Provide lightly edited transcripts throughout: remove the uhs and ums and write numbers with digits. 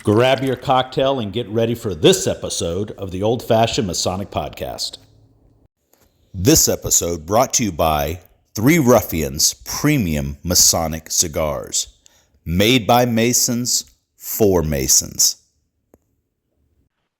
Grab your cocktail and get ready for this episode of the Old Fashioned Masonic Podcast. This episode brought to you by Three Ruffians Premium Masonic Cigars. Made by Masons, for Masons.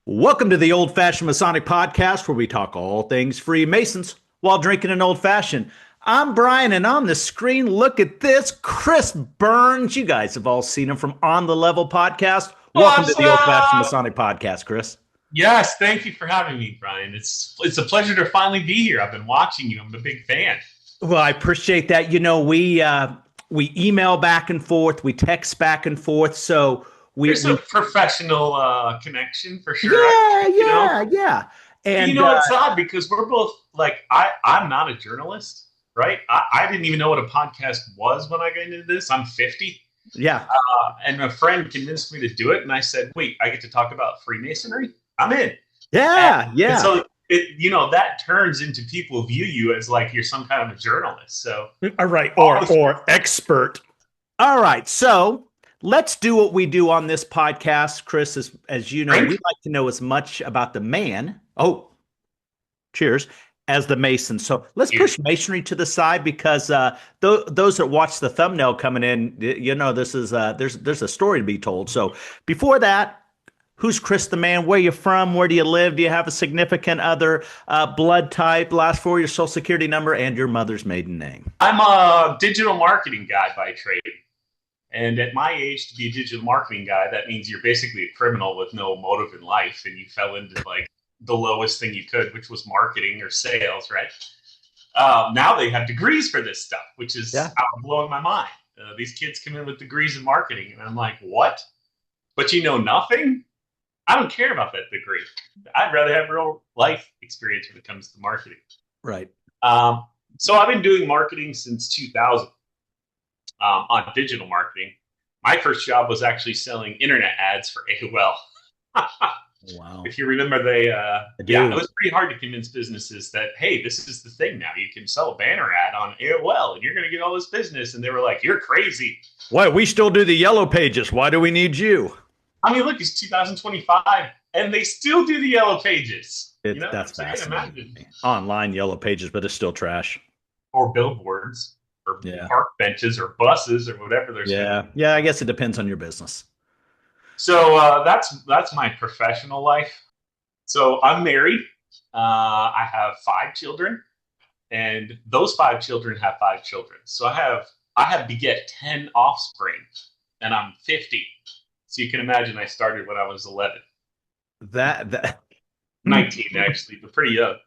Welcome to the Old Fashioned Masonic Podcast, where we talk all things Freemasons while drinking an old fashioned. I'm Brian, and on the screen, look at this, Chris Burns. You guys have all seen him from On the Level Podcast. Welcome to the Old Fashioned Masonic Podcast, Chris. Yes, thank you for having me, Brian. It's a pleasure to finally be here. I've been watching you. I'm a big fan. Well, I appreciate that. You know, we email back and forth, we text back and forth, so there's a professional connection for sure. Yeah. And it's odd because we're both like I'm not a journalist, right? I didn't even know what a podcast was when I got into this. I'm 50. Yeah. And a friend convinced me to do it. And I said, wait, I get to talk about Freemasonry? I'm in. Yeah. And so, that turns into people view you as like you're some kind of a journalist. So, all right. Or expert. All right. So let's do what we do on this podcast, Chris. As you know, we like to know as much about the man. Oh, cheers. As the Mason. So let's push Masonry to the side because those that watch the thumbnail coming in, this is there's a story to be told. So before that, who's Chris the man? Where you from? Where do you live? Do you have a significant other? Blood type? Last 4 your social security number and your mother's maiden name. I'm a digital marketing guy by trade, and at my age, to be a digital marketing guy, that means you're basically a criminal with no motive in life, and you fell into like the lowest thing you could, which was marketing or sales, right? Now they have degrees for this stuff, which is blowing my mind. These kids come in with degrees in marketing, and I'm like, what? But you know nothing? I don't care about that degree. I'd rather have real life experience when it comes to marketing. Right. So I've been doing marketing since 2000 on digital marketing. My first job was actually selling internet ads for AOL. Wow. If you remember, it was pretty hard to convince businesses that, hey, this is the thing now. You can sell a banner ad on AOL and you're going to get all this business. And they were like, you're crazy. Why? We still do the yellow pages. Why do we need you? I mean, look, it's 2025 and they still do the yellow pages. That's fascinating. Online yellow pages, but it's still trash. Or billboards or park benches or buses or whatever they're saying. Yeah, I guess it depends on your business. So that's my professional life. So I'm married. I have 5 children, and those 5 children have 5 children. So I have beget 10 offspring, and I'm 50. So you can imagine I started when I was 11. That 19 actually, but pretty young.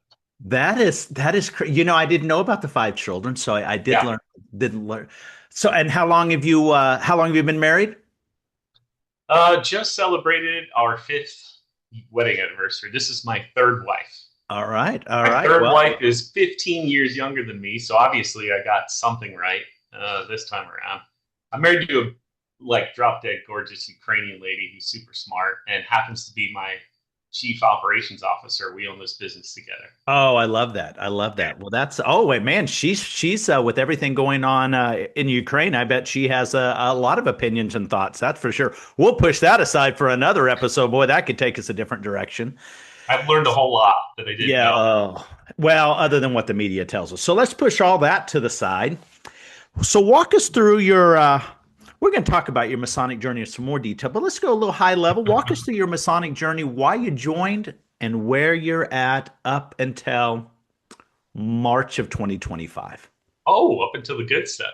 That is I didn't know about the 5 children, so I didn't learn. So, and how long have you been married? Just celebrated our 5th wedding anniversary. This is my 3rd wife. All right. My third wife is 15 years younger than me, so obviously I got something right this time around. I'm married to a drop-dead gorgeous Ukrainian lady who's super smart and happens to be my chief operations officer. We own this business together. Oh, I love that. Well, she's with everything going on in Ukraine. I bet she has a lot of opinions and thoughts. That's for sure. We'll push that aside for another episode. Boy, that could take us a different direction. I've learned a whole lot that I didn't know. Well, other than what the media tells us. So let's push all that to the side. So walk us through your we're going to talk about your Masonic journey in some more detail, but let's go a little high level. Walk us through your Masonic journey, why you joined, and where you're at up until March of 2025. Oh, up until the good stuff.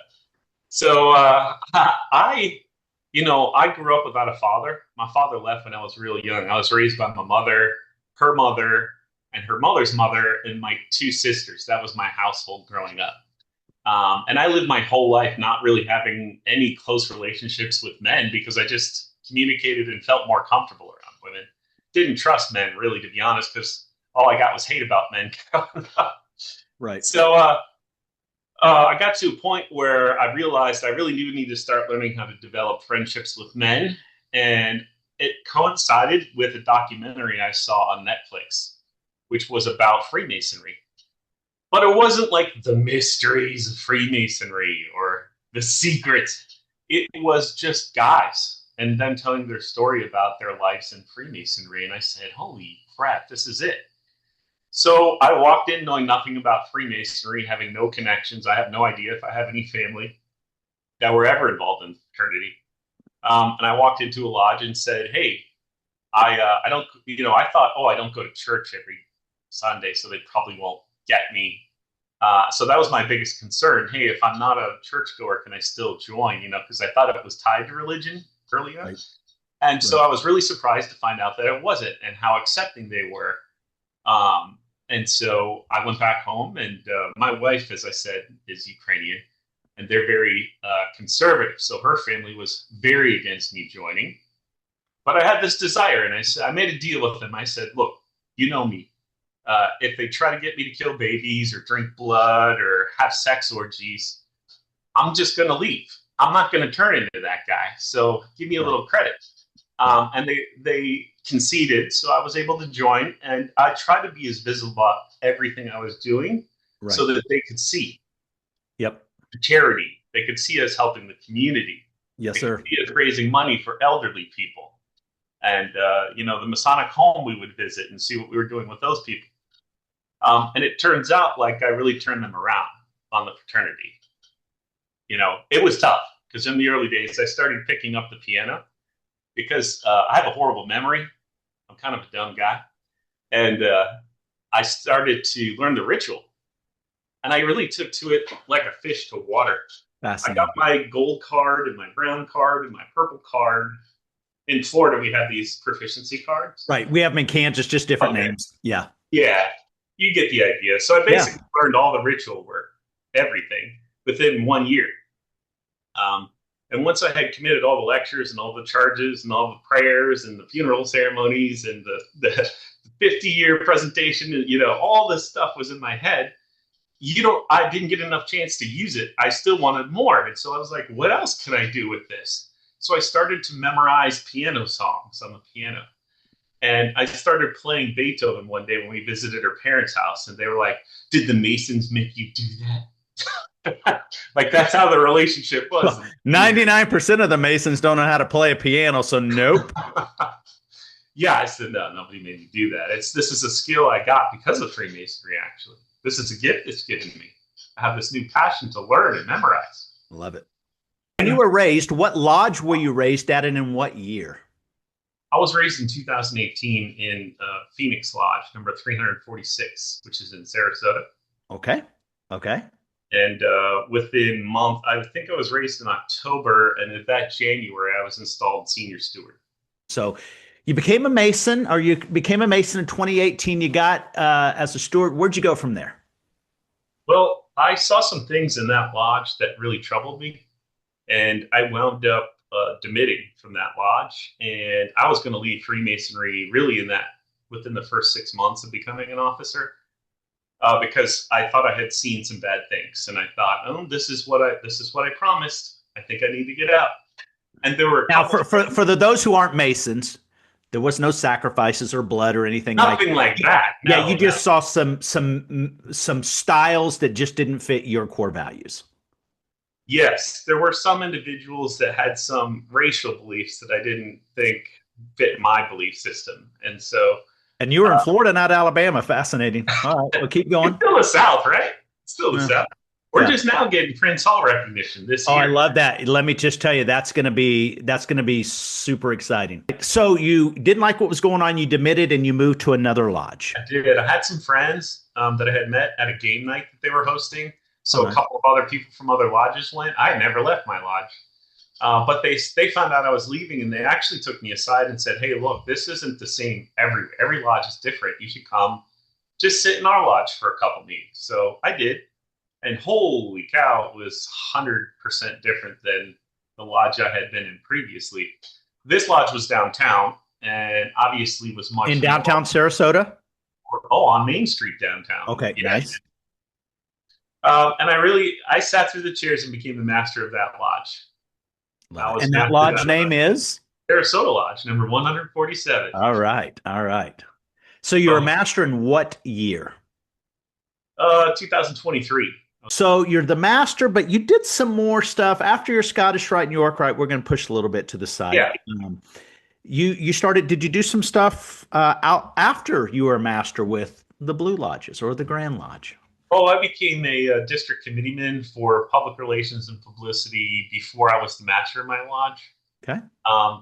So I grew up without a father. My father left when I was real young. I was raised by my mother, her mother, and her mother's mother, and my 2 sisters. That was my household growing up. And I lived my whole life not really having any close relationships with men because I just communicated and felt more comfortable around women. Didn't trust men, really, to be honest, because all I got was hate about men. Right. So I got to a point where I realized I really do need to start learning how to develop friendships with men. And it coincided with a documentary I saw on Netflix, which was about Freemasonry. But it wasn't like the mysteries of Freemasonry or the secrets. It was just guys and them telling their story about their lives in Freemasonry. And I said, holy crap, this is it. So I walked in knowing nothing about Freemasonry, having no connections. I have no idea if I have any family that were ever involved in fraternity. And I walked into a lodge and said, hey, I don't, I thought, oh, I don't go to church every Sunday, so they probably won't get me. So that was my biggest concern. Hey, if I'm not a churchgoer, can I still join? Because I thought it was tied to religion earlier. Right. And so I was really surprised to find out that it wasn't, and how accepting they were. And so I went back home, and my wife, as I said, is Ukrainian, and they're very conservative. So her family was very against me joining. But I had this desire, and I made a deal with them. I said, look, you know me. If they try to get me to kill babies or drink blood or have sex orgies, I'm just going to leave. I'm not going to turn into that guy. So give me a little credit. And they conceded, so I was able to join. And I tried to be as visible about everything I was doing so that they could see. Yep. The charity. They could see us helping the community. Yes, sir. They could see us raising money for elderly people. And, the Masonic home we would visit and see what we were doing with those people. And it turns out like I really turned them around on the fraternity. It was tough because in the early days, I started picking up the piano because I have a horrible memory. I'm kind of a dumb guy. And I started to learn the ritual. And I really took to it like a fish to water. I got my gold card and my brown card and my purple card. In Florida, we have these proficiency cards. Right. We have them in Kansas, just different names. Yeah. Yeah. You get the idea. So I basically learned all the ritual work, everything, within 1 year. And once I had committed all the lectures and all the charges and all the prayers and the funeral ceremonies and the 50-year presentation, all this stuff was in my head. I didn't get enough chance to use it. I still wanted more. And so I was like, what else can I do with this? So I started to memorize piano songs on the piano. And I started playing Beethoven one day when we visited her parents' house. And they were like, did the Masons make you do that? Like, that's how the relationship was. Well, 99% of the Masons don't know how to play a piano, so nope. Yeah, I said, no, nobody made me do that. This is a skill I got because of Freemasonry, actually. This is a gift it's given me. I have this new passion to learn and memorize. Love it. When you were raised, what lodge were you raised at and in what year? I was raised in 2018 in Phoenix Lodge, number 346, which is in Sarasota. Okay. And within a month, I think I was raised in October, and at that January, I was installed senior steward. So you became a Mason, or you became a Mason in 2018. You got as a steward. Where'd you go from there? Well, I saw some things in that lodge that really troubled me. And I wound up demitting from that lodge, and I was going to leave Freemasonry really within the first 6 months of becoming an officer, because I thought I had seen some bad things, and I thought, oh, this is what I promised. I think I need to get out. And there were now for those who aren't Masons, there was no sacrifices or blood or anything. Nothing like that. No, yeah, you just saw some styles that just didn't fit your core values. Yes, there were some individuals that had some racial beliefs that I didn't think fit my belief system. And so... And you were in Florida, not Alabama. Fascinating. All right, well, keep going. It's still the South, right? It's still the South. We're just now getting Prince Hall recognition this year. Oh, I love that. Let me just tell you, that's going to be super exciting. So you didn't like what was going on. You demitted and you moved to another lodge. I did. I had some friends that I had met at a game night that they were hosting. So a couple of other people from other lodges went. I never left my lodge. But they found out I was leaving, and they actually took me aside and said, hey, look, this isn't the same everywhere. Every lodge is different. You should come just sit in our lodge for a couple meetings. So I did. And holy cow, it was 100% different than the lodge I had been in previously. This lodge was downtown, and obviously was much in downtown Sarasota. On Main Street downtown. Okay, nice. And I sat through the chairs and became the master of that lodge. And that lodge name is? Sarasota Lodge, number 147. All right. So you're a master in what year? 2023. So you're the master, but you did some more stuff after your Scottish Rite and York Rite. We're going to push a little bit to the side. Yeah. Um, you started. Did you do some stuff out after you were a master with the Blue Lodges or the Grand Lodge? Oh, I became a district committeeman for public relations and publicity before I was the master of my lodge. Okay.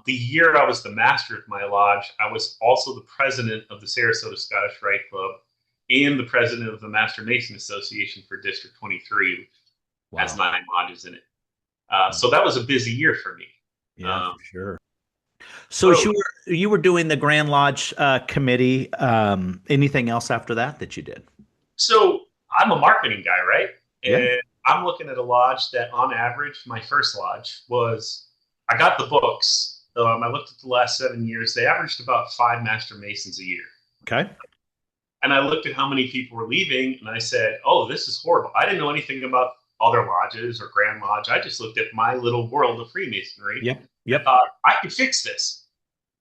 The year I was the master of my lodge, I was also the president of the Sarasota Scottish Rite Club and the president of the Master Mason Association for District 23, which has Wow. 9 lodges in it. So that was a busy year for me. Yeah, Um, for sure. So as so, you were doing the Grand Lodge committee. Anything else after that that you did? so I'm a marketing guy, right? Yeah. And I'm looking at a lodge that, on average, my first lodge was. I got the books. I looked at the last 7 years. They averaged about 5 Master Masons a year. Okay. And I looked at how many people were leaving, and I said, "Oh, this is horrible." I didn't know anything about other lodges or Grand Lodge. I just looked at my little world of Freemasonry Yep. and Yep. thought I could fix this.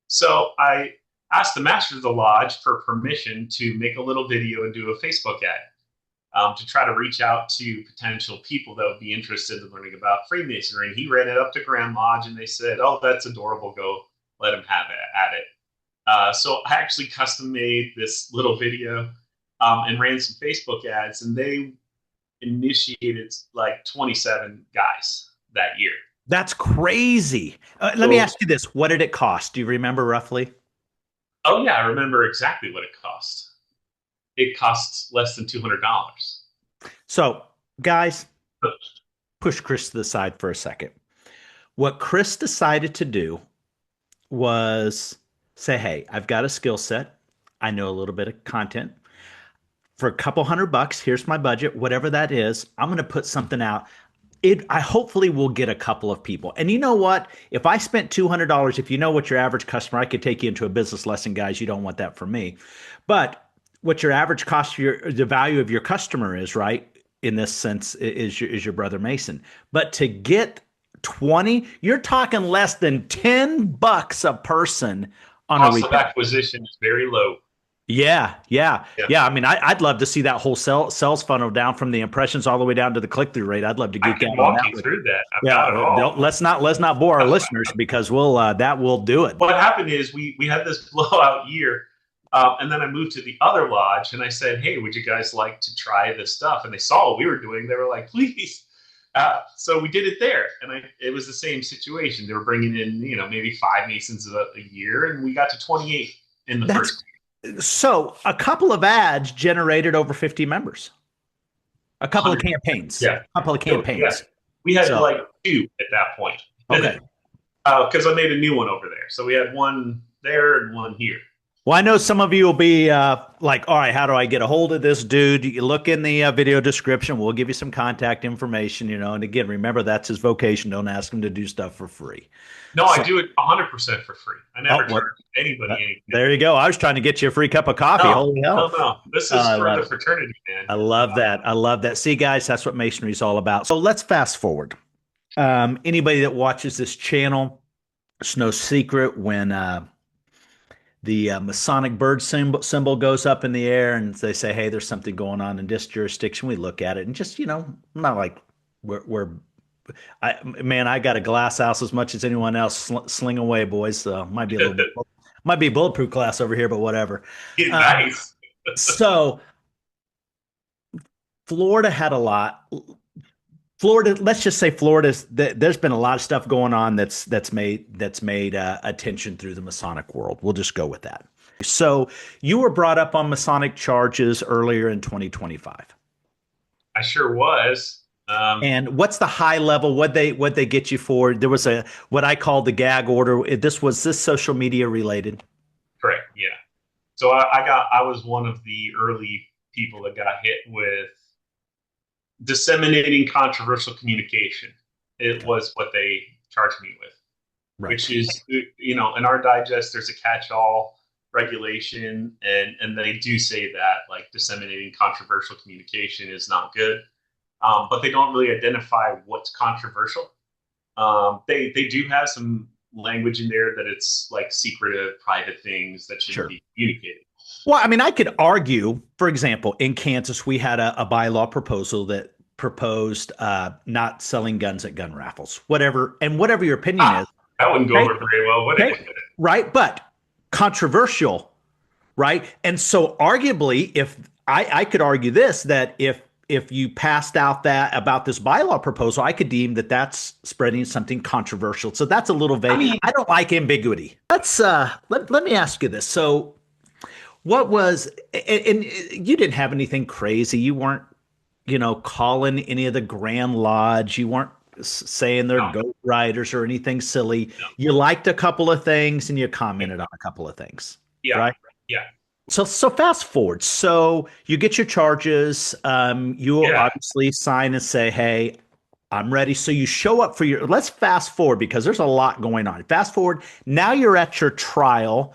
So I asked the master of the lodge for permission to make a little video and do a Facebook ad, to try to reach out to potential people that would be interested in learning about Freemasonry. And he ran it up to Grand Lodge, and they said, "Oh, that's adorable. Go let him have it at it." So I actually custom made this little video, and ran some Facebook ads, and they initiated like 27 guys that year. That's crazy. Let me So, ask you this: what did it cost? Do you remember roughly? oh yeah, I remember exactly what it cost. It costs less than $200. So, guys, push Chris to the side for a second. What Chris decided to do was say, "Hey, I've got a skill set. I know a little bit of content. For a couple $100, here's my budget, whatever that is. I'm going to put something out. I hopefully will get a couple of people. And you know what? If I spent $200, if you know what your average customer, I could take you into a business lesson, guys. You don't want that from me. But what your average cost, the value of your customer is, right? In this sense, is your brother Mason. But to get 20, you're talking less than $10 a person on a Cost of retail. acquisition is very low. Yeah, yeah, Yeah. yeah. I mean, I'd love to see that whole sales funnel down from the impressions all the way down to the click through rate. I'd love to I geek can out on walk that you with you. through that. I've Yeah, got it all. let's not bore our listeners because we'll that will do it. What happened is we had this blowout year, and then I moved to the other lodge, and I said, "Hey, would you guys like to try this stuff?" And they saw what we were doing. They were like, "Please." So we did it there, and it was the same situation. They were bringing in, maybe 5 Masons a year, and we got to 28 in the That's first. so a couple of ads generated over 50 members. A couple of 100. campaigns. Yeah. A couple of Yeah. campaigns. We had So like 2 at that point. okay. Because I made a new one over there. So we had one there and one here. Well, I know some of you will be like, all right, how do I get a hold of this dude? You look in the video description. We'll give you some contact information, And again, remember, that's his vocation. Don't ask him to do stuff for free. No, So, I do it 100% for free. I never well, charge anybody anything. there you go. I was trying to get you a free cup of coffee. No, Holy hell. no. This is for the fraternity, man. I love that. I love that. See, guys, that's what masonry is all about. So let's fast forward. Anybody that watches this channel, it's no secret when the Masonic bird symbol goes up in the air and they say, hey, there's something going on in this jurisdiction. We look at it and just, not like I got a glass house as much as anyone else. Sling away, boys. Might be a bulletproof class over here, but whatever. Nice. So Florida had a lot. Florida, let's just say there's been a lot of stuff going on that's made attention through the Masonic world. We'll just go with that. So you were brought up on Masonic charges earlier in 2025. I sure was. And what's the high level? What they get you for? There was what I call the gag order. This social media related. Correct. Yeah. So I was one of the early people that got hit with disseminating controversial communication. It was what they charged me with, Right. Which is, in our digest, there's a catch-all regulation, and they do say that like disseminating controversial communication is not good, but they don't really identify what's controversial. They do have some language in there that it's like secretive, private things that shouldn't be communicated. Well, I mean, I could argue, for example, in Kansas, we had a bylaw proposal that proposed not selling guns at gun raffles, whatever, and whatever your opinion Ah, is. that wouldn't go Okay. over very well, would Okay. it? Right. But controversial. Right. And so arguably, if I could argue this, that if you passed out that about this bylaw proposal, I could deem that that's spreading something controversial. So that's a little I vague. mean, I don't like ambiguity. Let me ask you this. So what was and you didn't have anything crazy. You weren't, calling any of the Grand Lodge. You weren't saying they're no, goat riders or anything silly. no. You liked a couple of things and you commented on a couple of things, Yeah, right? yeah, So fast forward. So you get your charges. You will yeah. obviously sign and say, "Hey, I'm ready." So you show up for your. Let's fast forward because there's a lot going on. Fast forward. Now you're at your trial.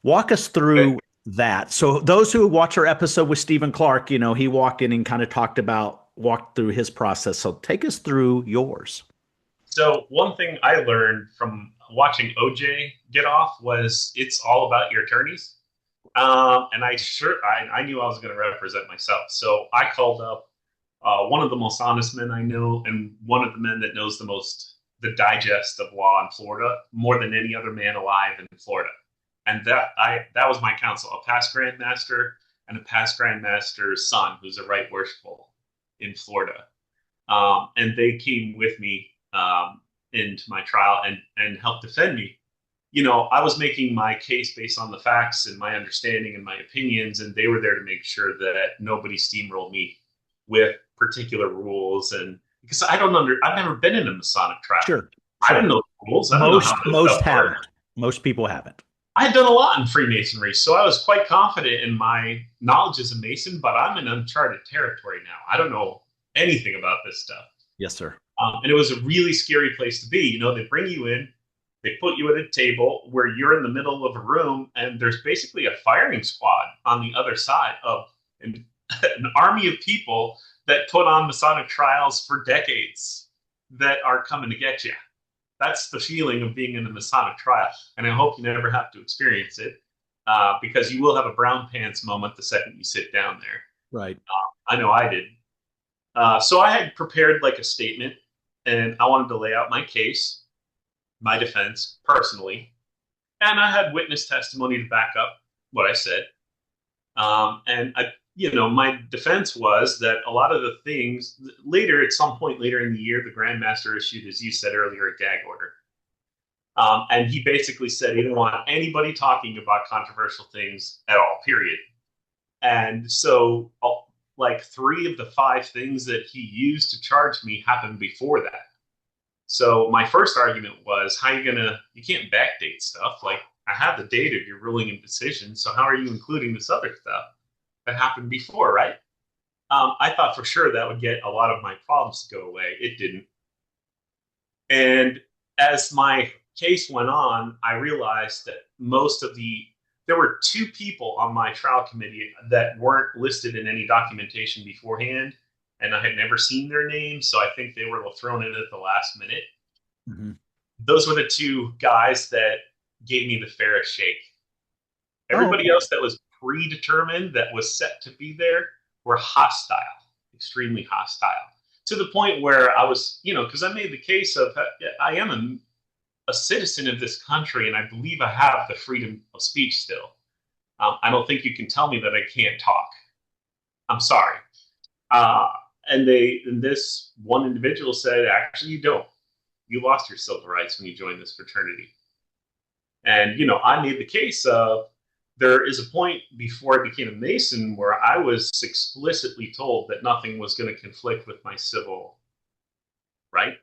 Walk us But, through that. So those who watch our episode with Stephen Clark, he walked in and kind of walked through his process. So take us through yours. so one thing I learned from watching OJ get off was it's all about your attorneys. And I knew I was going to represent myself. So I called up one of the most honest men I know, and one of the men that knows the digest of law in Florida, more than any other man alive in Florida. And that was my counsel, a past Grand Master and a past Grand Master's son, who's a right worshipful in Florida. And they came with me into my trial and helped defend me. I was making my case based on the facts and my understanding and my opinions, and they were there to make sure that nobody steamrolled me with particular rules. And because I've never been in a Masonic trial. Sure, I sure. didn't know the rules. I don't know how this Most stuff haven't. worked. Most people haven't. I had done a lot in Freemasonry, so I was quite confident in my knowledge as a Mason, but I'm in uncharted territory now. I don't know anything about this stuff. Yes, sir. And it was a really scary place to be. They bring you in, they put you at a table where you're in the middle of a room, and there's basically a firing squad on the other side of an army of people that put on Masonic trials for decades that are coming to get you. That's the feeling of being in a Masonic trial, and I hope you never have to experience it, because you will have a brown pants moment the second you sit down there. Right. I know I did. So I had prepared like a statement, and I wanted to lay out my case, my defense personally, and I had witness testimony to back up what I said. My defense was that a lot of the things later, at some point later in the year, the Grand Master issued, as you said earlier, a gag order. And he basically said he didn't want anybody talking about controversial things at all, period. And so, like 3 of the 5 things that he used to charge me happened before that. So my first argument was, you can't backdate stuff. Like, I have the date of your ruling and decision, so how are you including this other stuff that happened before, right? I thought for sure that would get a lot of my problems to go away. It didn't. And as my case went on, I realized that there were 2 people on my trial committee that weren't listed in any documentation beforehand, and I had never seen their names, so I think they were thrown in at the last minute. Mm-hmm. Those were the 2 guys that gave me the fairest shake. Everybody else that was predetermined, that was set to be there, were hostile, extremely hostile, to the point where I was, because I made the case of, I am a citizen of this country, and I believe I have the freedom of speech still. I don't think you can tell me that I can't talk. I'm sorry. And this one individual said, actually, you don't. You lost your civil rights when you joined this fraternity. And, I made the case of, there is a point before I became a Mason where I was explicitly told that nothing was going to conflict with my civil right.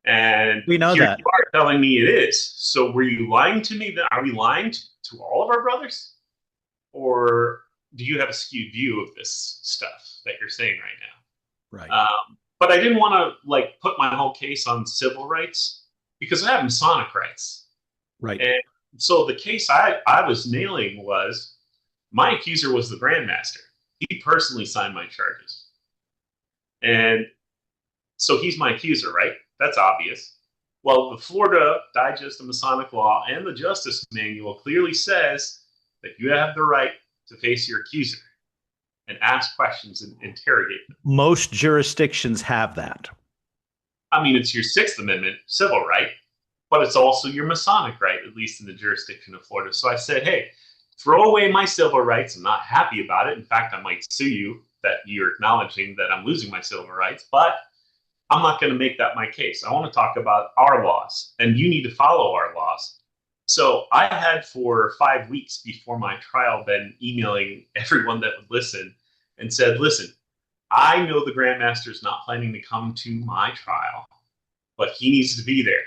And We know here that. you are telling me it is. So were you lying to me? Are we lying to all of our brothers? Or do you have a skewed view of this stuff that you're saying right now? Right. But I didn't want to put my whole case on civil rights, because I have Masonic rights. Right. And so the case I was nailing was, my accuser was the Grand Master. He personally signed my charges. And so he's my accuser, right? That's obvious. Well, the Florida Digest of Masonic Law and the Justice Manual clearly says that you have the right to face your accuser. and ask questions and interrogate them. Most jurisdictions have that. I mean, it's your Sixth Amendment civil right, but it's also your Masonic right, at least in the jurisdiction of Florida. So I said, hey, throw away my civil rights. I'm not happy about it. In fact, I might sue you that you're acknowledging that I'm losing my civil rights, but I'm not going to make that my case. I want to talk about our laws, and you need to follow our laws. So I had for 5 weeks before my trial been emailing everyone that would listen and said, listen, I know the Grand Master is not planning to come to my trial, but he needs to be there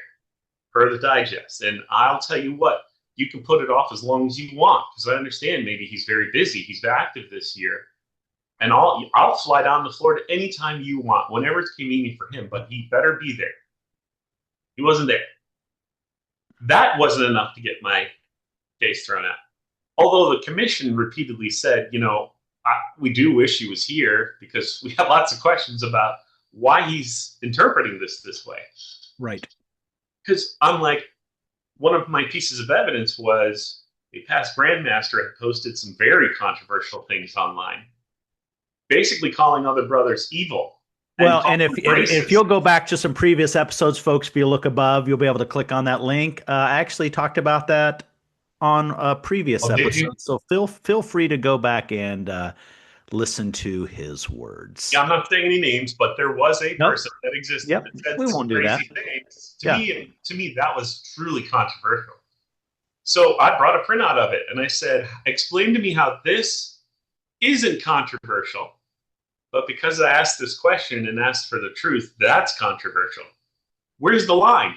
per the digest. And I'll tell you what, you can put it off as long as you want, because I understand maybe he's very busy. He's active this year. And I'll fly down to Florida anytime you want, whenever it's convenient for him, but he better be there. He wasn't there. That wasn't enough to get my case thrown out. Although the commission repeatedly said, we do wish he was here because we have lots of questions about why he's interpreting this way. Right. Because I'm like, one of my pieces of evidence was a past grandmaster had posted some very controversial things online, basically calling other brothers evil. Well, and if you'll go back to some previous episodes, folks, if you look above, you'll be able to click on that link. I actually talked about that on a previous episode, so feel free to go back and listen to his words. Yeah, I'm not saying any names, but there was a person that existed that said we won't do that. Things. To me, that was truly controversial. So I brought a printout of it, and I said, explain to me how this isn't controversial. But because I asked this question and asked for the truth, that's controversial. Where's the line?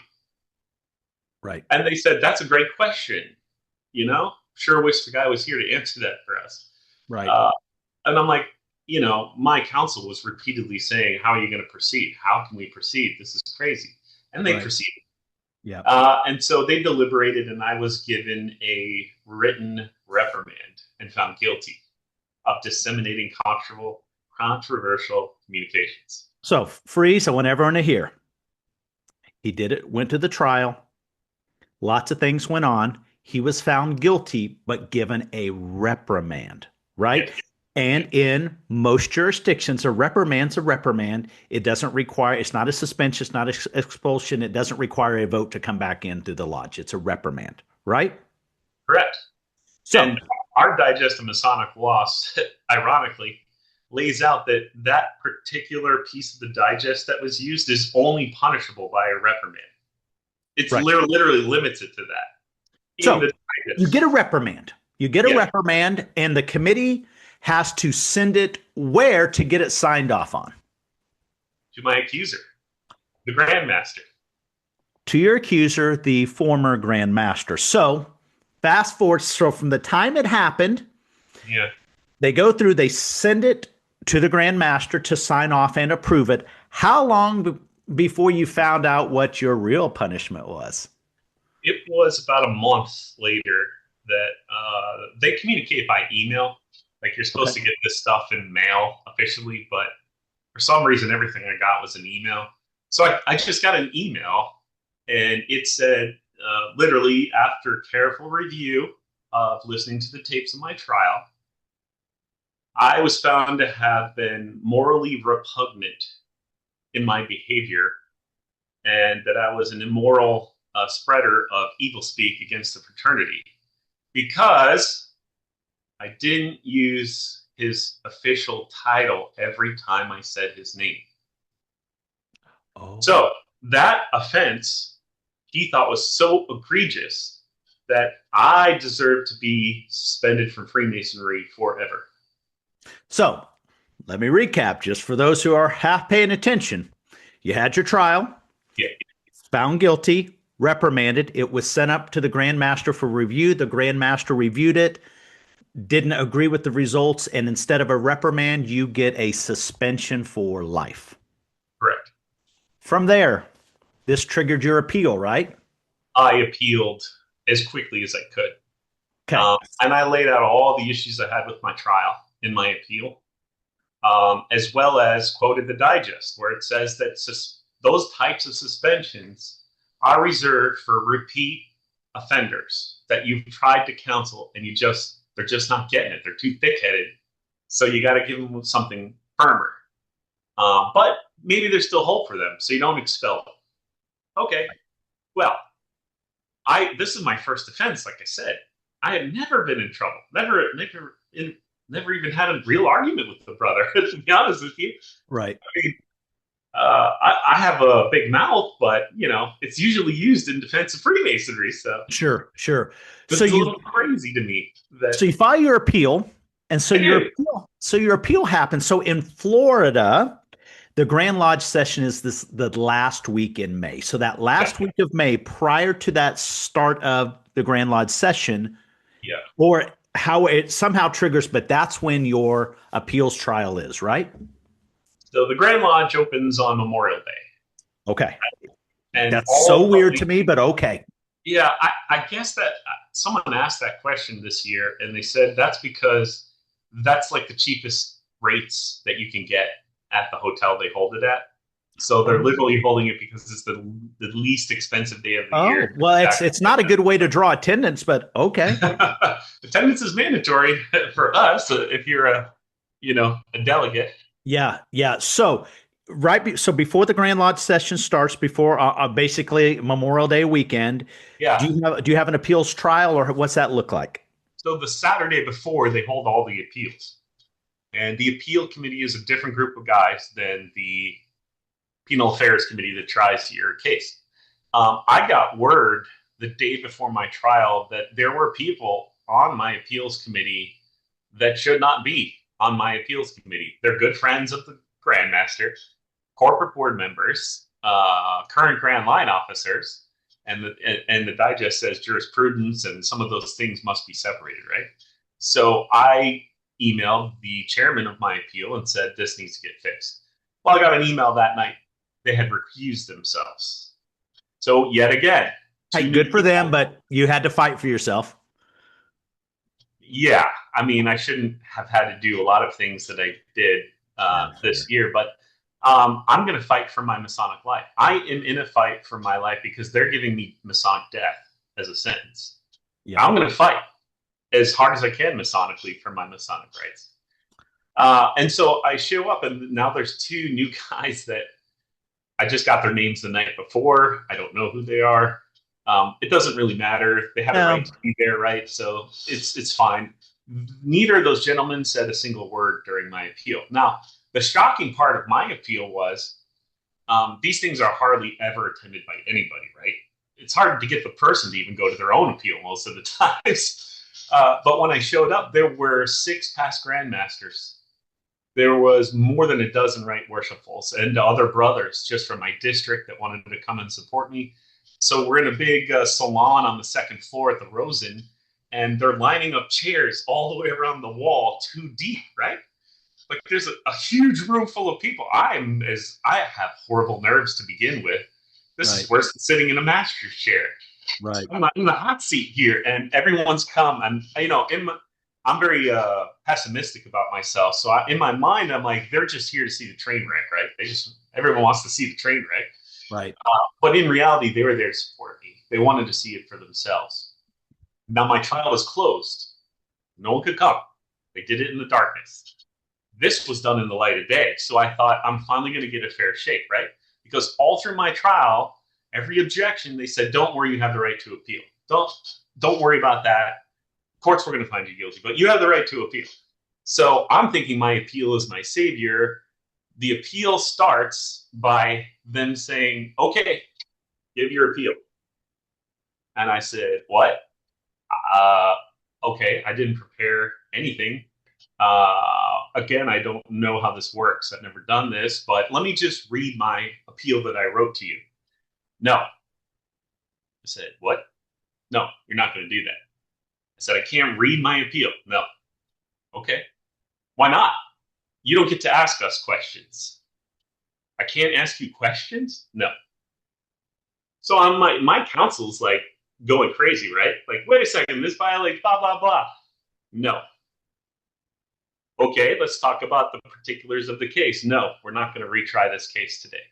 Right. And they said, that's a great question. Sure wish the guy was here to answer that for us. Right. And I'm like, my counsel was repeatedly saying, how are you going to proceed? How can we proceed? This is crazy. And they proceeded. Yeah. And so they deliberated, and I was given a written reprimand and found guilty of disseminating controversial communications. So, Freeze, I want everyone to hear. He did it, went to the trial. Lots of things went on. He was found guilty, but given a reprimand, right? Yeah. And in most jurisdictions, a reprimand's a reprimand. It doesn't require, it's not a suspension, it's not an expulsion. It doesn't require a vote to come back into the lodge. It's a reprimand, right? Correct. So, and our digest of Masonic law, ironically, lays out that particular piece of the digest that was used is only punishable by a reprimand. It's literally limits it to that. So you get a reprimand. You get a reprimand, and the committee has to send it where to get it signed off on? To my accuser, the Grand Master. To your accuser, the former Grand Master. So fast forward. So from the time it happened, they go through, they send it to the Grand Master to sign off and approve it. How long before you found out what your real punishment was? It was about a month later that they communicate by email. Like, you're supposed to get this stuff in mail officially, but for some reason, everything I got was an email. So I just got an email, and it said, literally, after careful review of listening to the tapes of my trial, I was found to have been morally repugnant in my behavior, and that I was an immoral spreader of evil speak against the fraternity because I didn't use his official title every time I said his name. Oh. So that offense he thought was so egregious that I deserved to be suspended from Freemasonry forever. So let me recap, just for those who are half paying attention. You had your trial, found guilty, reprimanded. It was sent up to the Grand Master for review. The Grand Master reviewed it, didn't agree with the results, and instead of a reprimand, you get a suspension for life. Correct. From there, this triggered your appeal, right? I appealed as quickly as I could. Okay. And I laid out all the issues I had with my trial in my appeal, as well as quoted the digest where it says that those types of suspensions are reserved for repeat offenders that you've tried to counsel and they're just not getting it. They're too thick-headed So you got to give them something firmer. But maybe there's still hope for them, so you don't expel them. Okay, well, this is my first offense. Like I said, I had never been in trouble. Never even had a real argument with the brother. To be honest with you, Right. I mean, I have a big mouth, but it's usually used in defense of Freemasonry. So Sure, sure. So it's a you little crazy to me that so you file your appeal, and I did. so your appeal happens. So in Florida, the Grand Lodge session is the last week in May. So that Yeah, last week of May, prior to that start of the Grand Lodge session, yeah. or how it somehow triggers, but that's when your appeals trial is, right? So the Grand Lodge opens on Memorial Day, Okay. and That's so all of weird the to me, but okay. yeah. I guess that someone asked that question this year, and they said that's because that's like the cheapest rates that you can get at the hotel they hold it at. So they're literally holding it because it's the least expensive day of the Oh, year. well, it's not a good way to draw attendance, but okay. Attendance is mandatory for us if you're a delegate. Yeah, yeah. So so before the Grand Lodge session starts, before basically Memorial Day weekend, Yeah. do you have an appeals trial, or what's that look like? So the Saturday before they hold all the appeals, and the appeal committee is a different group of guys than the Penal Affairs committee that tries your case. I got word the day before my trial that there were people on my appeals committee that should not be on my appeals committee. They're good friends of the Grandmaster, corporate board members, current Grand Line officers, and the digest says jurisprudence and some of those things must be separated, right? So I emailed the chairman of my appeal and said this needs to get fixed. Well, I got an email that night. They had recused themselves. So yet again, Hey, two new good for them, people. but you had to fight for yourself. Yeah, I mean, I shouldn't have had to do a lot of things that I did Yeah, this year, but I'm going to fight for my Masonic life. I am in a fight for my life because they're giving me Masonic death as a sentence. yeah. I'm going to fight as hard as I can Masonically for my Masonic rights. And so I show up, and now there's two new guys that I just got their names the night before. I don't know who they are. It doesn't really matter. They had a right to be there, right? So it's fine. Neither of those gentlemen said a single word during my appeal. Now, the shocking part of my appeal was these things are hardly ever attended by anybody, right? It's hard to get the person to even go to their own appeal most of the times. But when I showed up, there were 6 past grandmasters. There was more than a dozen right worshipfuls and other brothers just from my district that wanted to come and support me. So we're in a big salon on the second floor at the Rosen, and they're lining up chairs all the way around the wall, 2 deep, right? Like there's a huge room full of people. I have horrible nerves to begin with. This Right, is worse than sitting in a master's chair. right. I'm in the hot seat here, and everyone's come, and I'm very pessimistic about myself. So in my mind, I'm like, they're just here to see the train wreck, right? Everyone wants to see the train wreck, Right. but in reality, they were there to support me. They wanted to see it for themselves. Now my trial was closed; no one could come. They did it in the darkness. This was done in the light of day, so I thought I'm finally going to get a fair shake, right? Because all through my trial, every objection they said, "Don't worry, you have the right to appeal. Don't worry about that. Courts were going to find you guilty, but you have the right to appeal." So I'm thinking my appeal is my savior. The appeal starts by them saying, "Okay, give your appeal." And I said, "What? Uh, okay, I didn't prepare anything. Again, I don't know how this works. I've never done this, but let me just read my appeal that I wrote to you." "No." I said, "What? No, you're not going to do that." I said, "I can't read my appeal." "No." "Okay. Why not? You don't get to ask us questions." "I can't ask you questions?" "No." So my counsel's like going crazy, right? Like, wait a second, this violates blah blah blah. "No." "Okay, let's talk about the particulars of the case." "No, we're not going to retry this case today."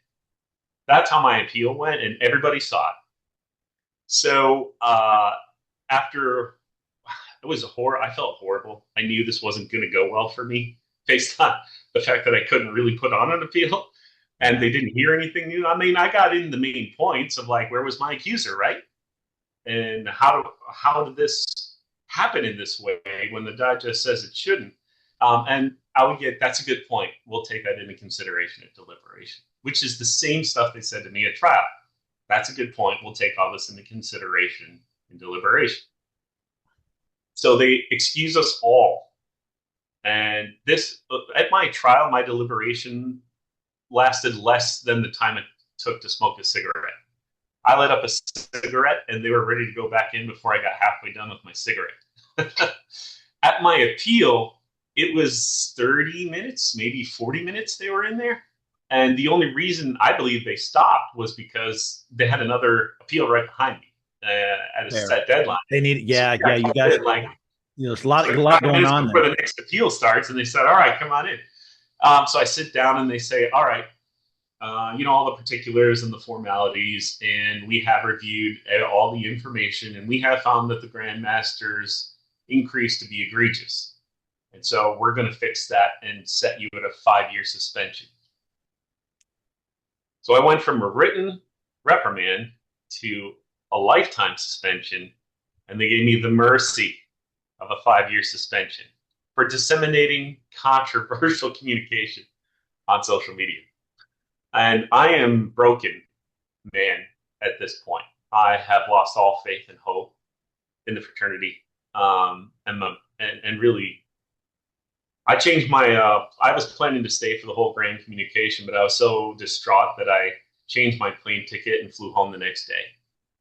That's how my appeal went, and everybody saw it. So after it was a horror, I felt horrible. I knew this wasn't going to go well for me. based on the fact that I couldn't really put on an appeal and they didn't hear anything new. I mean, I got in the main points of like, where was my accuser, right? And how did this happen in this way when the digest says it shouldn't? And I would get, that's a good point. We'll take that into consideration at deliberation, which is the same stuff they said to me at trial. That's a good point. We'll take all this into consideration in deliberation. So they excuse us all. And this, at my trial, my deliberation lasted less than the time it took to smoke a cigarette. I lit up a cigarette and they were ready to go back in before I got halfway done with my cigarette. At my appeal, it was 30 minutes, maybe 40 minutes they were in there. And the only reason I believe they stopped was because they had another appeal right behind me at a set deadline. They need, you guys, like, there's a lot going on before there. The next appeal starts, and they said, "All right, come on in." So I sit down, and they say, "All right, all the particulars and the formalities, and we have reviewed all the information, and we have found that the Grand Master's increase to be egregious, and so we're going to fix that and set you at a 5-year suspension." So I went from a written reprimand to a lifetime suspension, and they gave me the mercy of a 5-year suspension for disseminating controversial communication on social media. And I am broken, man, at this point. I have lost all faith and hope in the fraternity. And really, I changed my, I was planning to stay for the whole grand communication, but I was so distraught that I changed my plane ticket and flew home the next day.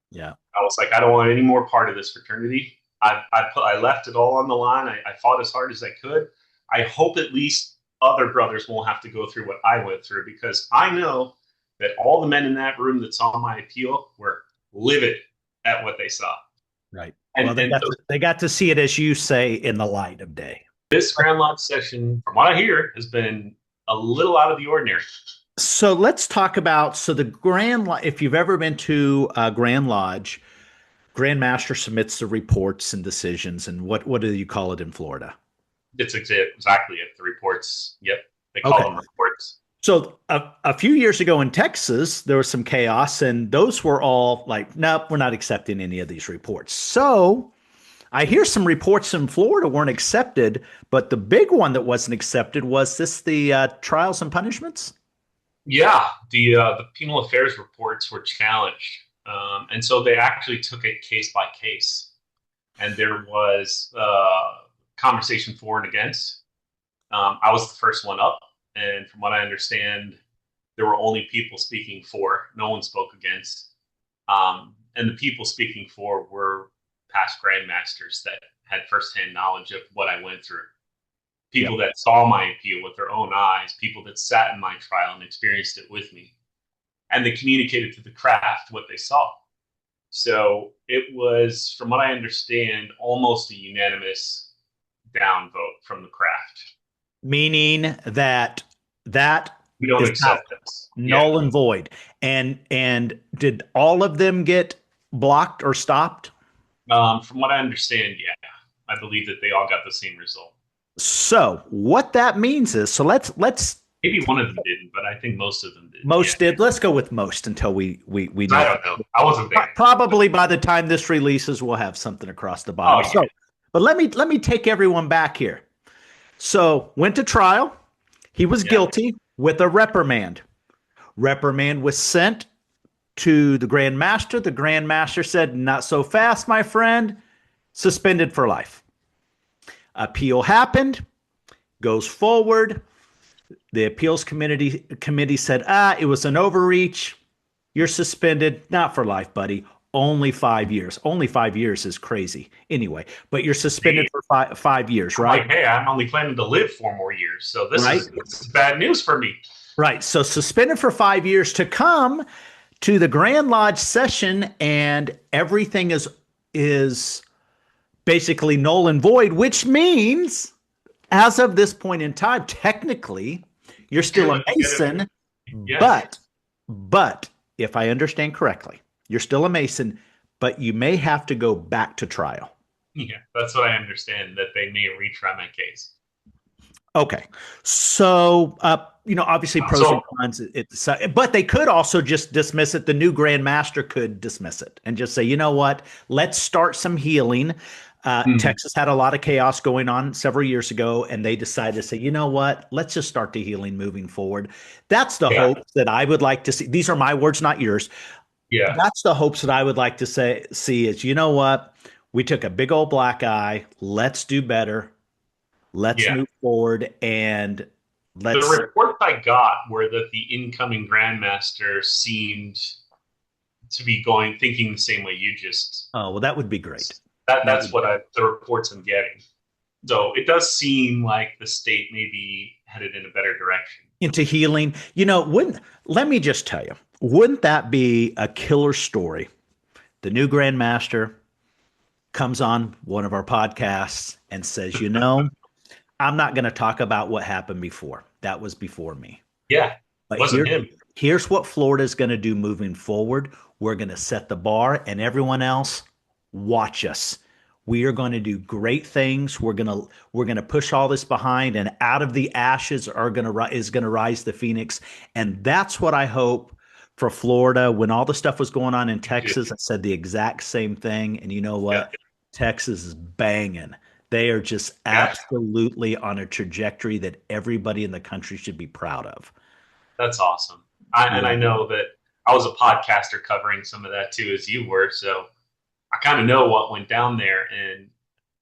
Yeah. I was like, I don't want any more part of this fraternity. I left it all on the line. I fought as hard as I could. I hope at least other brothers won't have to go through what I went through, because I know that all the men in that room that saw my appeal were livid at what they saw. Right. And, well, they got to see it, as you say, in the light of day. This Grand Lodge session, from what I hear, has been a little out of the ordinary. So let's talk about, the Grand Lodge, if you've ever been to a Grand Lodge, Grand Master submits the reports and decisions, and what do you call it in Florida? It's exactly it. The reports. Yep. They call them reports. So a few years ago in Texas, there was some chaos, and those were all like, nope, we're not accepting any of these reports. So I hear some reports in Florida weren't accepted, but the big one that wasn't accepted was the trials and punishments? Yeah, the Penal Affairs reports were challenged. And so they actually took it case by case. And there was conversation for and against. I was the first one up. And from what I understand, there were only people speaking for. No one spoke against. And the people speaking for were past grandmasters that had firsthand knowledge of what I went through. People that saw my appeal with their own eyes. People that sat in my trial and experienced it with me. And they communicated to the craft what they saw. So it was, from what I understand, almost a unanimous downvote from the craft. Meaning that we don't accept this. Null and void. And did all of them get blocked or stopped? From what I understand, yeah. I believe that they all got the same result. So what that means is, so let's maybe one of them didn't, but I think most of them did. Most did. Let's go with most until we know. I don't know. I wasn't there. Probably by the time this releases, we'll have something across the bottom. So, but let me take everyone back here. So went to trial. He was guilty with a reprimand. Reprimand was sent to the Grand Master. The Grand Master said, "Not so fast, my friend." Suspended for life. Appeal happened. Goes forward. The appeals committee said, it was an overreach. You're suspended, not for life, buddy. Only 5 years. Only 5 years is crazy. Anyway, but you're suspended for 5 years, right? Like, hey, I'm only planning to live 4 more years. So this is bad news for me. Right. So suspended for 5 years to come to the Grand Lodge session, and everything is basically null and void, which means, as of this point in time, technically, you're still a Mason, but if I understand correctly, you're still a Mason, but you may have to go back to trial. Yeah, that's what I understand, that they may retry my case. Okay. So, obviously pros and So cons. But they could also just dismiss it. The new Grand Master could dismiss it and just say, you know what? Let's start some healing. mhm, Texas had a lot of chaos going on several years ago, and they decided to say, you know what? Let's just start the healing moving forward. That's the yeah, hopes that I would like to see. These are my words, not yours. yeah, That's the hopes that I would like to see is, you know what? We took a big old black eye. Let's do better. Let's yeah. move forward and The let's. reports I got were that the incoming grandmaster seemed to be thinking the same way you just. Oh, well, that would be great. That That's would what the reports I'm getting. So it does seem like the state may be headed in a better direction. into healing. Wouldn't let me just tell you, wouldn't that be a killer story? The new grandmaster comes on one of our podcasts and says, I'm not going to talk about what happened before. That was before me. Yeah, it But wasn't him. here's what Florida is going to do moving forward. We're going to set the bar, and everyone else, watch us. We are going to do great things. We're going to push all this behind, and out of the ashes is going to rise the phoenix. And that's what I hope for Florida. When all the stuff was going on in Texas, I said the exact same thing. And you know Yeah, what? Texas is banging. They are just yeah, absolutely on a trajectory that everybody in the country should be proud of. that's awesome. And Yeah. I know that I was a podcaster covering some of that too, as you were. So I kind of know what went down there. And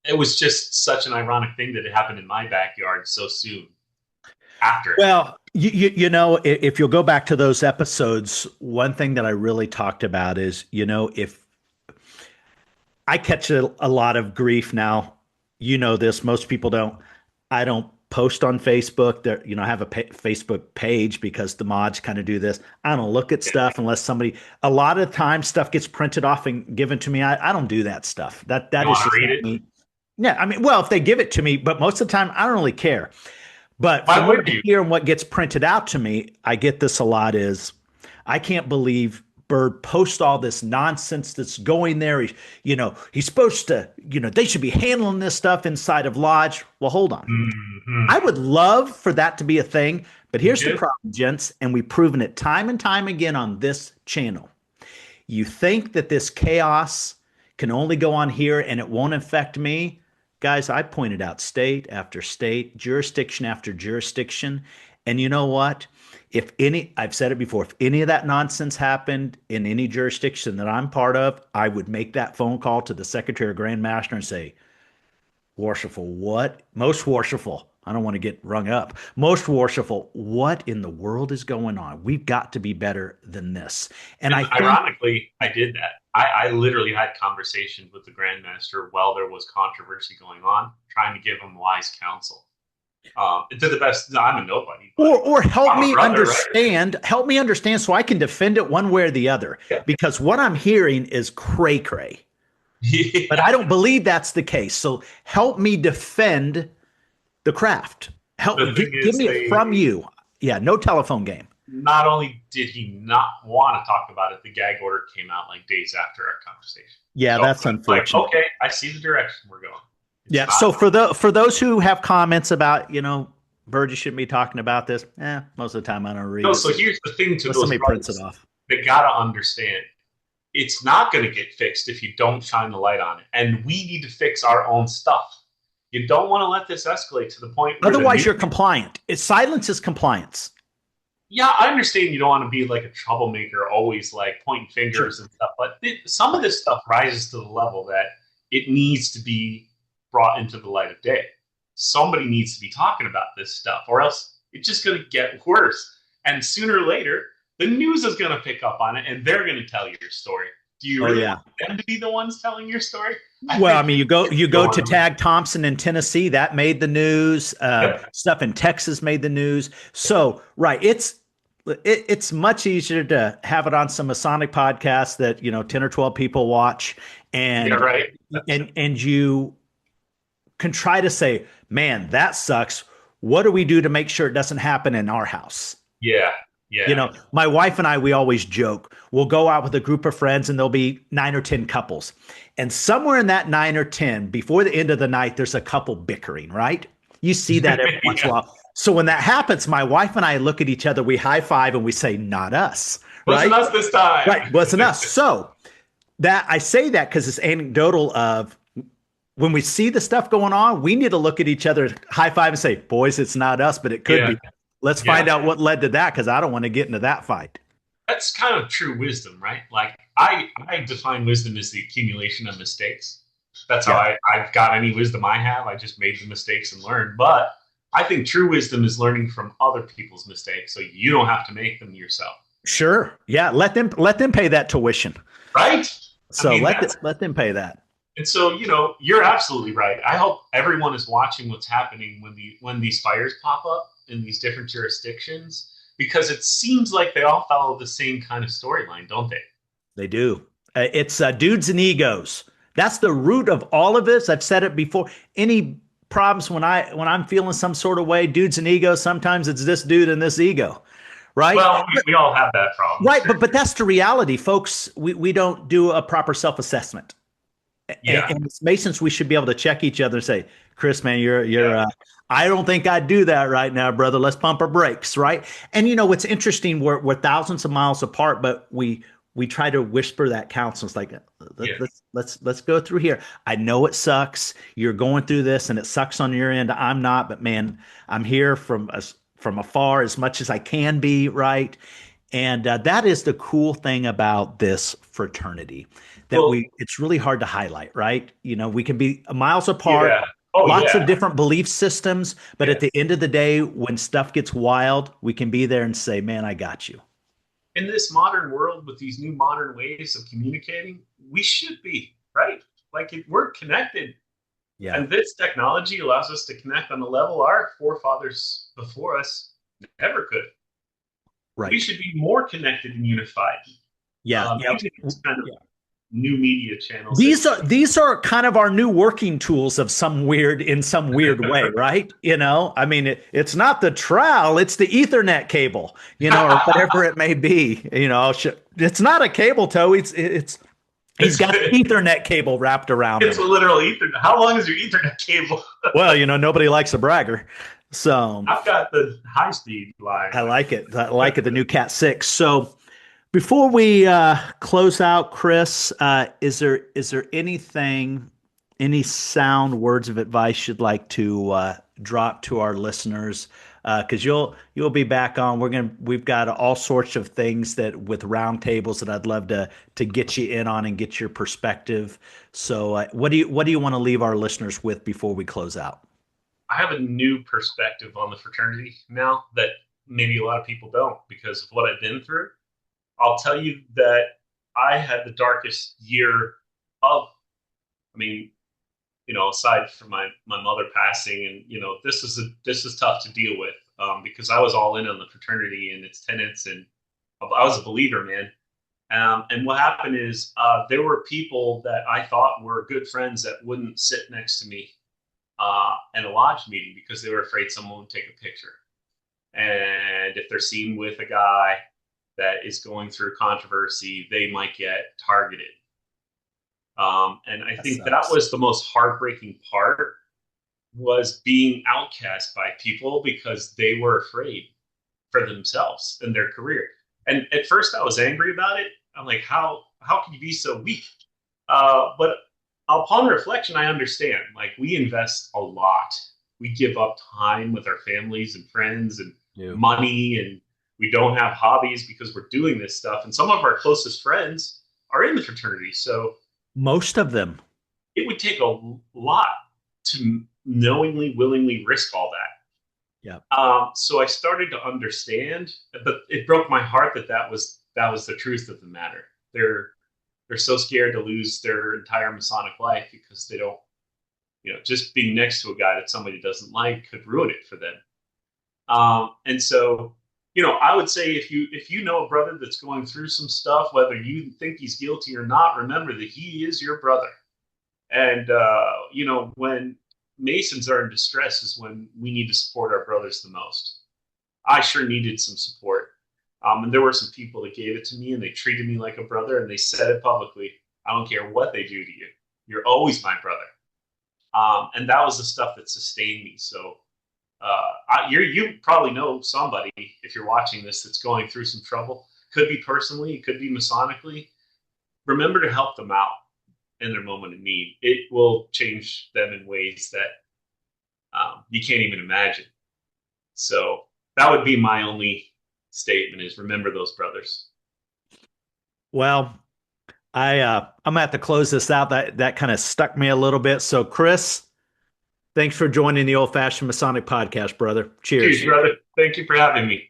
it was just such an ironic thing that it happened in my backyard so soon after. Well, if you'll go back to those episodes, one thing that I really talked about is, if I catch a lot of grief now, this, most people don't. I don't post on Facebook. There, I have a Facebook page because the mods kind of do this. I don't look at stuff unless somebody. A lot of times, stuff gets printed off and given to me. I don't do that stuff. That You is want just to read not it? me. Yeah, I mean, well, if they give it to me, but most of the time, I don't really care. But Why from what would I you? hear and what gets printed out to me, I get this a lot is I can't believe Byrd posts all this nonsense that's going there. He's supposed to, they should be handling this stuff inside of Lodge. Well, hold on. Mm-hmm. I would love for that to be a thing, but You here's the do? problem, gents, and we've proven it time and time again on this channel. You think that this chaos can only go on here and it won't affect me? Guys, I pointed out state after state, jurisdiction after jurisdiction. And you know what? I've said it before, if any of that nonsense happened in any jurisdiction that I'm part of, I would make that phone call to the Secretary of Grand Master and say, Worshipful, what? Most worshipful. I don't want to get rung up. Most worshipful, what in the world is going on? We've got to be better than this. And And I think, ironically, I did that. I literally had conversations with the Grandmaster while there was controversy going on, trying to give him wise counsel. To the best, no, I'm a nobody, but or help I'm a me brother, right? help me understand so I can defend it one way or the other. Yeah. Because what I'm hearing is cray cray. But Yeah. I don't believe that's the case. So help me defend the craft. The thing Give is, me it from you. Yeah, no telephone game. not only did he not want to talk about it, the gag order came out like days after our conversation. Yeah, So that's it's like, unfortunate. okay, I see the direction we're going. It's Yeah. not. So for those who have comments about, Byrd, you shouldn't be talking about this. Most of the time I don't read No, it. so here's the thing to Unless those somebody prints it brothers. off. They gotta understand it's not going to get fixed if you don't shine the light on it. And we need to fix our own stuff. You don't want to let this escalate to the point where Otherwise, you're compliant. Silence is compliance. Yeah, I understand you don't want to be like a troublemaker, always like pointing fingers Sure. and stuff, but some of this stuff rises to the level that it needs to be brought into the light of day. Somebody needs to be talking about this stuff, or else it's just going to get worse. And sooner or later, the news is going to pick up on it, and they're going to tell your story. Do you really want them to be the ones telling your story? Well, I mean, you go to Tag Thompson in Tennessee, that made the news. Stuff in Texas made the news. So, right, it's much easier to have it on some Masonic podcasts that 10 or 12 people watch, and Yeah, right. and you can try to say, man, that sucks. What do we do to make sure it doesn't happen in our house? Yeah. My wife and I, we always joke. We'll go out with a group of friends and there'll be 9 or 10 couples. And somewhere in that 9 or 10, before the end of the night, there's a couple bickering, right? You see that every once in a while. So when that happens, my wife and I look at each other, we high five and we say, not us, right? Wasn't us this time. Right. Wasn't us. So that I say that because it's anecdotal of when we see the stuff going on, we need to look at each other, high five and say, boys, it's not us, but it could be. Let's find out what led to that because I don't want to get into that fight. That's kind of true wisdom, right? Like I define wisdom as the accumulation of mistakes. That's how I've got any wisdom I have. I just made the mistakes and learned. But I think true wisdom is learning from other people's mistakes so you don't have to make them yourself. Sure. Yeah. Let them pay that tuition. Right. So let them pay that. And so, you're absolutely right. I hope everyone is watching what's happening when these fires pop up in these different jurisdictions, because it seems like they all follow the same kind of storyline, don't they? They do. It's dudes and egos. That's the root of all of this. I've said it before. Any problems when I'm feeling some sort of way, dudes and egos, sometimes it's this dude and this ego. Right. Well, we all have that problem. Right. But that's the reality, folks. We don't do a proper self-assessment. Yeah. And as Masons, we should be able to check each other and say, Chris, man, you're I don't think I'd do that right now, brother. Let's pump our brakes. Right. And what's interesting, we're thousands of miles apart, but we try to whisper that counsel. It's like, let's go through here. I know it sucks. You're going through this and it sucks on your end. I'm not, but man, I'm here from afar as much as I can be. Right. And that is the cool thing about this fraternity that it's really hard to highlight, right? We can be miles apart, lots of different belief systems, but at the end of the day, when stuff gets wild, we can be there and say, man, I got you. In this modern world with these new modern ways of communicating, we should be, right? Like we're connected. Yeah. And this technology allows us to connect on a level our forefathers before us never could. Right. We should be more connected and unified. Yeah. It's kind of new media channels. These are kind of our new working tools in some weird way, right? I mean, it's not the trowel, it's the Ethernet cable, or whatever it may be. It's not a cable toe. He's got the Ethernet cable wrapped around It's him. A literal Ethernet. How long is your Ethernet cable? Well, nobody likes a bragger. So I've got the high-speed line. I like it. The new Cat 6. So before we close out, Chris, is there anything, any sound words of advice you'd like to drop to our listeners? Because you'll be back on. We've got all sorts of things with roundtables that I'd love to get you in on and get your perspective. So what do you want to leave our listeners with before we close out? I have a new perspective on the fraternity now that maybe a lot of people don't because of what I've been through. I'll tell you that I had the darkest year aside from my mother passing, and this is tough to deal with because I was all in on the fraternity and its tenets, and I was a believer, man. And what happened is there were people that I thought were good friends that wouldn't sit next to me in a lodge meeting because they were afraid someone would take a picture. And if they're seen with a guy that is going through controversy, they might get targeted. And I think that was the most heartbreaking part, was being outcast by people because they were afraid for themselves and their career. And at first I was angry about it. I'm like, how can you be so weak? But upon reflection, I understand. Like, we invest a lot. We give up time with our families and friends and money, and we don't have hobbies because we're doing this stuff. And some of our closest friends are in the fraternity. So most of them. It would take a lot to knowingly, willingly risk all that. Yeah. So I started to understand, but it broke my heart that was the truth of the matter. They're so scared to lose their entire Masonic life because they don't, just being next to a guy that somebody doesn't like could ruin it for them. And so, I would say if you know a brother that's going through some stuff, whether you think he's guilty or not, remember that he is your brother. And, when Masons are in distress is when we need to support our brothers the most. I sure needed some support. And there were some people that gave it to me and they treated me like a brother and they said it publicly. I don't care what they do to you. You're always my brother. And that was the stuff that sustained me. So You probably know somebody, if you're watching this, that's going through some trouble. Could be personally, it could be Masonically. Remember to help them out in their moment of need. It will change them in ways that you can't even imagine. So that would be my only statement: is remember those brothers. Well, I'm gonna have to close this out. That kind of stuck me a little bit. So, Chris, thanks for joining the Old Fashioned Masonic Podcast, brother. Cheers. Cheers, brother. Thank you for having me.